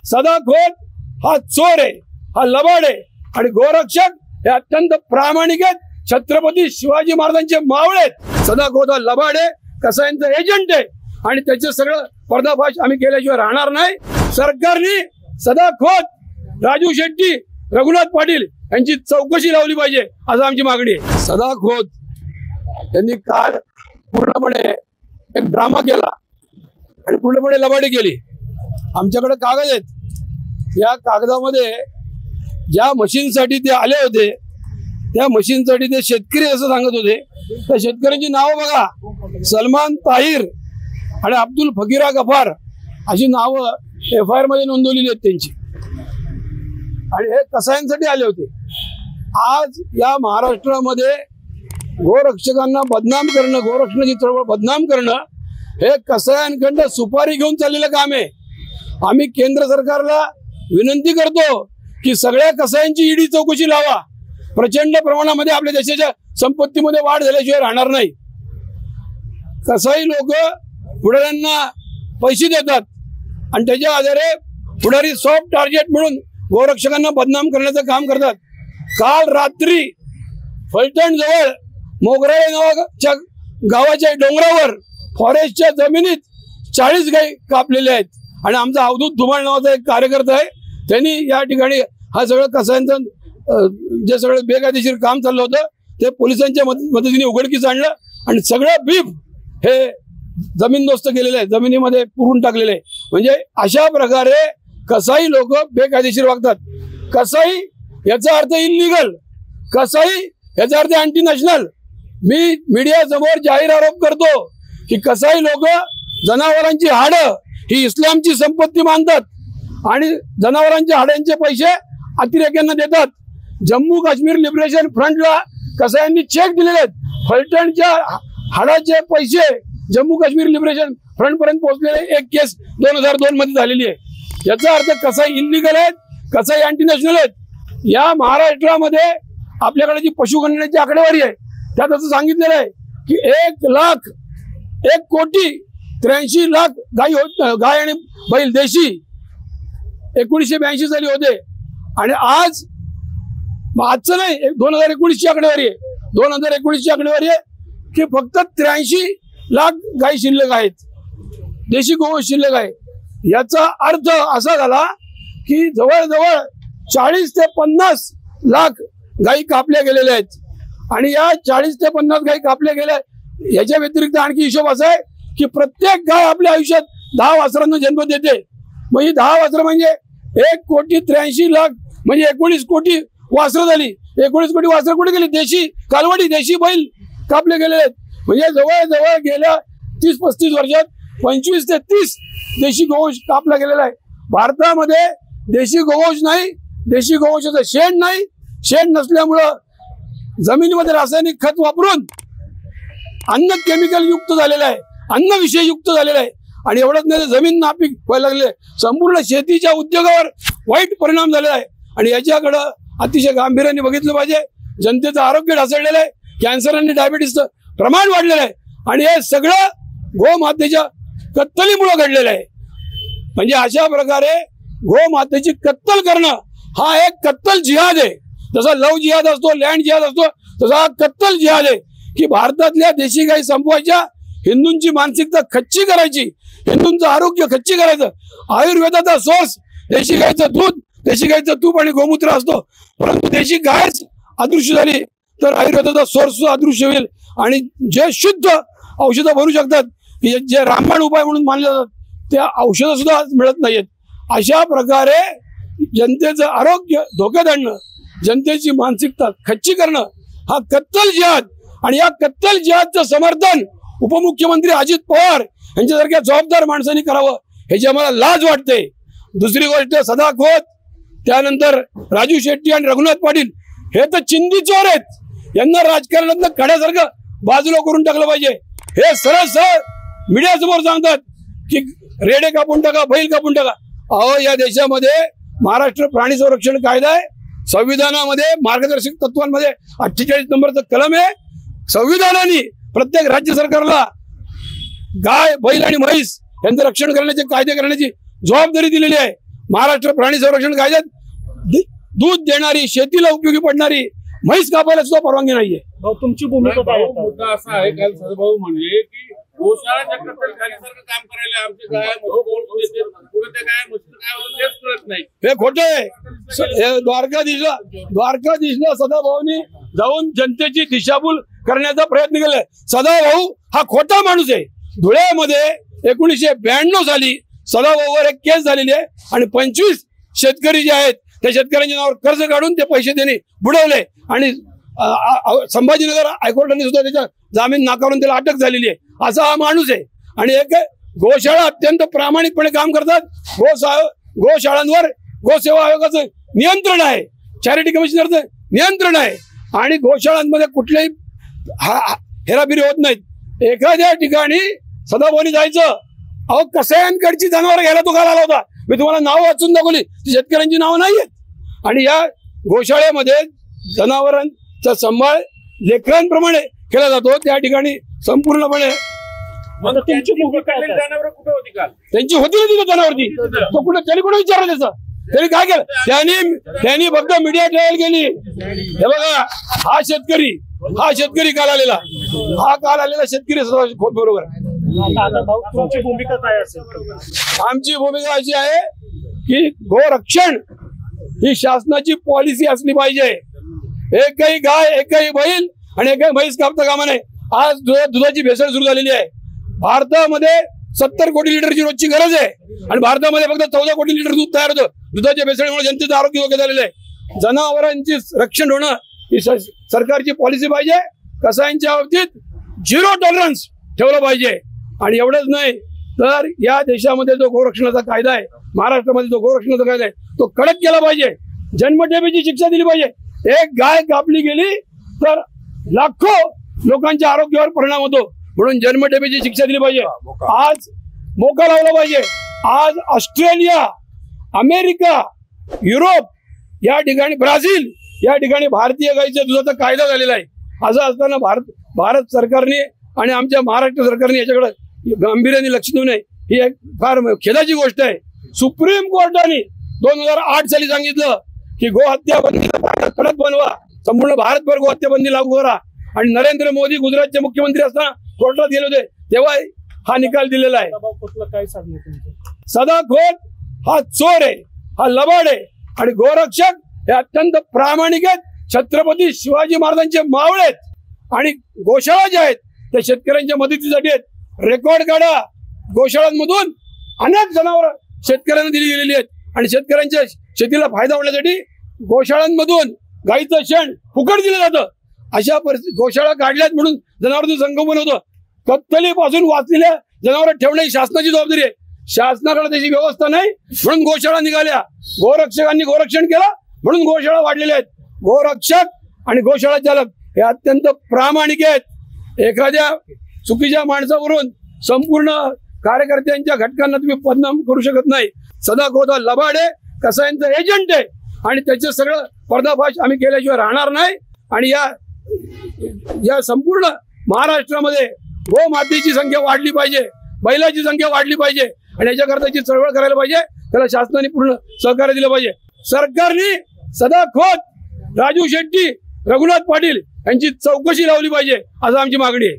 सदाखोत हा चोर आहे, हा लबाड आहे आणि गोरक्षक हे अत्यंत प्रामाणिक आहेत, छत्रपती शिवाजी महाराजांचे मावळे आहेत। सदाखोत हा लबाड आहे, कसायांचा एजंट आहे आणि त्याचे सगळं पर्दाफाश आम्ही केल्याशिवाय राहणार नाही। सरकारने सदाखोत, राजू शेट्टी, रघुनाथ पाटील यांची चौकशी लावली पाहिजे असं आमची मागणी आहे। सदाखोत यांनी काल पूर्णपणे एक ड्रामा केला आणि पूर्णपणे लबाडी केली। आमच्याकडे कागद आहेत, या कागदामध्ये ज्या मशीनसाठी ते आले होते त्या मशीनसाठी ते शेतकरी असं सांगत होते, त्या शेतकऱ्यांची नावं बघा, सलमान ताहिर आणि अब्दुल फकीरा गफार अशी नावं FIR मध्ये नोंदवलेली आहेत त्यांची, आणि हे कसायांसाठी आले होते। आज या महाराष्ट्रामध्ये गोरक्षकांना बदनाम करणं, गोरक्षणाची चळवळ बदनाम करणं हे कसायांकडनं सुपारी घेऊन चाललेलं काम आहे। आम्ही केंद्र सरकारला विनंती करतो की सगळ्या कसायांची ईडी चौकशी लावा। प्रचंड प्रमाणामध्ये आपल्या देशाच्या संपत्तीमध्ये वाढ झाल्याशिवाय राहणार नाही। कसाई लोक पुढाऱ्यांना पैसे देतात आणि त्याच्या आधारे पुढारी सॉफ्ट टार्गेट म्हणून गोरक्षकांना बदनाम करण्याचं काम करतात। काल रात्री फलटण जवळ मोगराळे नावाच्या गावाच्या डोंगरावर फॉरेस्टच्या जमिनीत 40 गाई कापलेल्या आहेत आणि आमचा अवधूत धुमाळ नावाचा एक कार्यकर्ता आहे, त्यांनी या ठिकाणी हा सगळं कसायांचं जे सगळं बेकायदेशीर काम चाललं होतं ते पोलिसांच्या मदतीने उघडकीस आणलं आणि सगळं बीफ हे जमीनदोस्त केलेलं आहे, जमिनीमध्ये पुरून टाकलेलं आहे। म्हणजे अशा प्रकारे कसाई लोक बेकायदेशीर वागतात। कसाई याचा अर्थ इल्लीगल, कसाई याचा अर्थ अँटी नॅशनल। मी मीडिया समोर जाहीर आरोप करतो की कसाई लोक जनावरांची हाडं ही इस्लामची संपत्ती मानतात आणि जनावरांच्या हाडांचे पैसे अतिरेक्यांना देतात। जम्मू काश्मीर लिबरेशन फ्रंटला कसायांनी चेक दिलेले आहेत, फलटणच्या हाडाचे पैसे जम्मू काश्मीर लिबरेशन फ्रंट पर्यंत पोहोचलेले एक केस 2002 मध्ये झालेली आहे। याचा अर्थ कसाई इल्लीगल आहेत, कसाई अँटी नॅशनल आहेत। या महाराष्ट्रामध्ये आपल्याकडे जी पशुगणनेची आकडेवारी आहे त्यात असं सांगितलेलं आहे की 1,83,83,00,000 गाय आणि बैल देशी 1982 साली होते आणि आज आजचं नाही, 2019ची आकडेवारी आहे, 2019ची आकडेवारी आहे की फक्त 83 लाख गाय शिल्लक आहेत, देशी गोवंश शिल्लक आहे। याचा अर्थ असा झाला की जवळजवळ 40 ते 50 लाख गायी कापल्या गेलेल्या आहेत आणि या 40 ते 50 गायी कापल्या गेल्या। याच्या व्यतिरिक्त आणखी हिशोब असा आहे की प्रत्येक गाय आपल्या आयुष्यात 10 वासरांना जन्म देते। म्हणजे 10 वासरं म्हणजे 1,83,00,000 म्हणजे 19 कोटी वासरं झाली। 19 कोटी वासरं कुठे गेली? देशी कालवडी, देशी बैल कापले गेलेले आहेत। म्हणजे जवळजवळ गेल्या 30-35 वर्षात 25 ते 30 देशी गोवंश कापला गेलेला आहे। भारतामध्ये देशी गोवंश नाही, देशी गोवंशाचं शेण नाही, शेण नसल्यामुळं जमिनीमध्ये रासायनिक खत वापरून अन्न केमिकल युक्त झालेलं आहे, अन्न विषय युक्त झालेलं आहे आणि एवढंच नाही, जमीन नापीक व्हायला लागले, संपूर्ण शेतीच्या उद्योगावर वाईट परिणाम झालेला आहे आणि याच्याकडं अतिशय गांभीर्याने बघितलं पाहिजे। जनतेचं आरोग्य ढासळलेलं आहे, कॅन्सर आणि डायबिटीसचं प्रमाण वाढलेलं आहे आणि हे सगळं गोमातेच्या कत्तलीमुळे घडलेलं आहे। म्हणजे अशा प्रकारे गोमातेची कत्तल करणं हा एक कत्तल जिहाद आहे। जसा लव जिहाद असतो, लँड जिहाद असतो, तसा हा कत्तल जिहाद आहे की भारतातल्या देशी गायी संपवायच्या, हिंदूंची मानसिकता खच्ची करायची, हिंदूंचं आरोग्य खच्ची करायचं। आयुर्वेदाचा सोर्स देशी गायीचं दूध, देशी गायीचं तूप आणि गोमूत्र असतो, परंतु देशी गायच अदृश्य झाली तर आयुर्वेदाचा सोर्स अदृश्य होईल आणि जे शुद्ध औषधं भरू शकतात की जे रामबाण उपाय म्हणून मानले जातात त्या औषधं सुद्धा मिळत नाहीत। अशा प्रकारे जनतेचं आरोग्य धोक्यात आणणं, जनतेची मानसिकता खच्ची करणं हा कत्तल जिहाद आणि या कत्तल जिहादचं समर्थन उपमुख्यमंत्री अजित पवार यांच्यासारख्या जबाबदार माणसांनी करावं ह्याची आम्हाला लाज वाटते। दुसरी गोष्ट सदाखोत, त्यानंतर राजू शेट्टी आणि रघुनाथ पाटील हे तर चिंदी चोर आहेत, यांना राजकारणातनं कड्यासारखं बाजूला करून टाकलं पाहिजे। हे सरळ सरळ मीडिया समोर सांगतात की रेडे कापून टाका, बैल कापून टाका। अहो, या देशामध्ये महाराष्ट्र प्राणी संरक्षण कायदा आहे, संविधानामध्ये मार्गदर्शक तत्वांमध्ये 48 नंबरचं कलम आहे। संविधानाने प्रत्येक राज्य सरकारला गाय, बैल आणि म्हैस यांचं रक्षण करण्याचे कायदे करण्याची जबाबदारी दिलेली आहे। महाराष्ट्र प्राणी संरक्षण कायद्यात दूध देणारी शेतीला उपयोगी पडणारी म्हैस कापायला सुद्धा परवानगी नाहीये. तुमची भूमिका काय आहे? मुद्दा असा आहे काल सदाभाऊ म्हणजे की गोशाळा खालीसारखं काम करायला आमचे गाय पुढे त्या गाय मस्त काय होतं तेच कळत नाही. हे खोटं आहे. द्वारकाधीशला सदाभाऊनी जाऊन जनतेची दिशाभूल करण्याचा प्रयत्न केलाय. सदाभाऊ हा खोटा माणूस आहे. धुळ्यामध्ये 1992 साली सदाभाऊवर एक केस झालेली आहे आणि 25 शेतकरी जे आहेत त्या शेतकऱ्यांच्या नावावर कर्ज काढून ते पैसे त्यांनी बुडवले आणि संभाजीनगर हायकोर्टाने सुद्धा त्याचा जामीन नाकारून त्याला अटक झालेली आहे. असा हा माणूस आहे. आणि एक गोशाळा अत्यंत प्रामाणिकपणे काम करतात. गोशाळांवर गोसेवा आयोगाचं नियंत्रण आहे, चॅरिटी कमिशनरचं नियंत्रण आहे आणि गोशाळांमध्ये कुठल्याही हेराफेरी होत नाहीत. एखाद्या ठिकाणी सदाभाऊनी जायचं, अहो कसायांकडची जनावर घ्यायला तो काल आला होता. मी तुम्हाला नाव वाचून दाखवली, शेतकऱ्यांची नावं नाही आहेत. आणि या गोशाळेमध्ये जनावरांचा सांभाळ लेकरांप्रमाणे केला जातो. त्या ठिकाणी संपूर्णपणे त्यांची भूमिका काय? जनावर कुठे होती काल? त्यांची होती ना तिथे जनावरती. तो कुठे त्यांनी कुठे विचारलं त्याचं? त्यांनी काय केलं? त्यांनी फक्त मीडिया ट्रायल केली. हे बघा, हा शेतकरी काल आलेला शेतकरी खूप बरोबर. तुमची भूमिका काय असेल? आमची भूमिका अशी आहे की गोरक्षण ही शासनाची पॉलिसी असली पाहिजे. एकही गाय, एकही बैल आणि एकही म्हैस कापता कामा नये. आज दुधाची भेसळ सुरू झालेली आहे. भारतामध्ये 70 कोटी लिटरची रोजची गरज आहे आणि भारतामध्ये फक्त 14 कोटी लिटर दूध तयार होतं. दुधाच्या भेसळीमुळे जनतेचं आरोग्य धोक्यात झालेलं आहे. जनावरांची रक्षण होणं ही सरकारची पॉलिसी पाहिजे. कसायांच्या बाबतीत 0 टॉलरन्स ठेवलं पाहिजे. आणि एवढंच नाही तर या देशामध्ये जो गोरक्षणाचा कायदा आहे, महाराष्ट्रामध्ये जो गोरक्षणाचा कायदा आहे तो कडक केला पाहिजे. जन्मठेपेची शिक्षा दिली पाहिजे. एक गाय कापली गेली तर लाखो लोकांच्या आरोग्यावर परिणाम होतो, म्हणून जन्मठेपेची शिक्षा दिली पाहिजे. आज मोका लावला पाहिजे. आज ऑस्ट्रेलिया, अमेरिका, युरोप या ठिकाणी, ब्राझील या ठिकाणी भारतीय गाईच्या दुधाचा कायदा झालेला आहे. असं असताना भारत सरकारने आणि आमच्या महाराष्ट्र सरकारने याच्याकडे गांभीर्याने लक्ष देऊ नये ही एक फार खेदाची गोष्ट आहे. सुप्रीम कोर्टाने 2008 साली सांगितलं की गोहत्या बंदीला कडक बनवा, संपूर्ण भारतभर गोहत्या बंदी लागू करा. आणि नरेंद्र मोदी गुजरातचे मुख्यमंत्री असताना कोर्टात गेले होते तेव्हा हा निकाल दिलेला आहे. काय सांगणे तुमचं? सदाखोत हा चोर आहे, हा लबाड आहे आणि गोरक्षक हे अत्यंत प्रामाणिक आहेत. छत्रपती शिवाजी महाराजांचे मावळे आहेत आणि गोशाळा ज्या आहेत त्या शेतकऱ्यांच्या मदतीसाठी आहेत. रेकॉर्ड काढा, गोशाळांमधून अनेक जनावर शेतकऱ्यांना दिली गेलेली आहेत आणि शेतकऱ्यांच्या शेतीला फायदा होण्यासाठी गोशाळांमधून गाईचं शेण फुकट दिलं जातं. अशा परिस्थितीत गोशाळा काढल्यात म्हणून जनावरांचं संगोपन होतं. कत्तलीपासून वाचलेल्या जनावर ठेवणं ही शासनाची जबाबदारी आहे. शासनाकडे त्याची व्यवस्था नाही म्हणून गोशाळा निघाल्या. गोरक्षकांनी गोरक्षण केलं म्हणून गोशाळा वाढलेल्या आहेत. गोरक्षक आणि गोशाळा चालक हे अत्यंत प्रामाणिक आहेत. एखाद्या चुकीच्या माणसावरून संपूर्ण कार्यकर्त्यांच्या घटकांना तुम्ही बदनाम करू शकत नाही. सदाखोत हा लबाड आहे, कसायांचा एजंट आहे आणि त्याचे सगळं पर्दाफाश आम्ही केल्याशिवाय राहणार नाही. आणि या संपूर्ण महाराष्ट्रामध्ये गो मातेची संख्या वाढली पाहिजे, बैलाची संख्या वाढली पाहिजे आणि याच्याकरताची चळवळ करायला पाहिजे. त्याला शासनाने पूर्ण सहकार्य दिलं पाहिजे. सरकारने सदाखोत राजू शेट्टी, रघुनाथ पाटील यांची चौकशी लावली पाहिजे असं आमची मागणी आहे.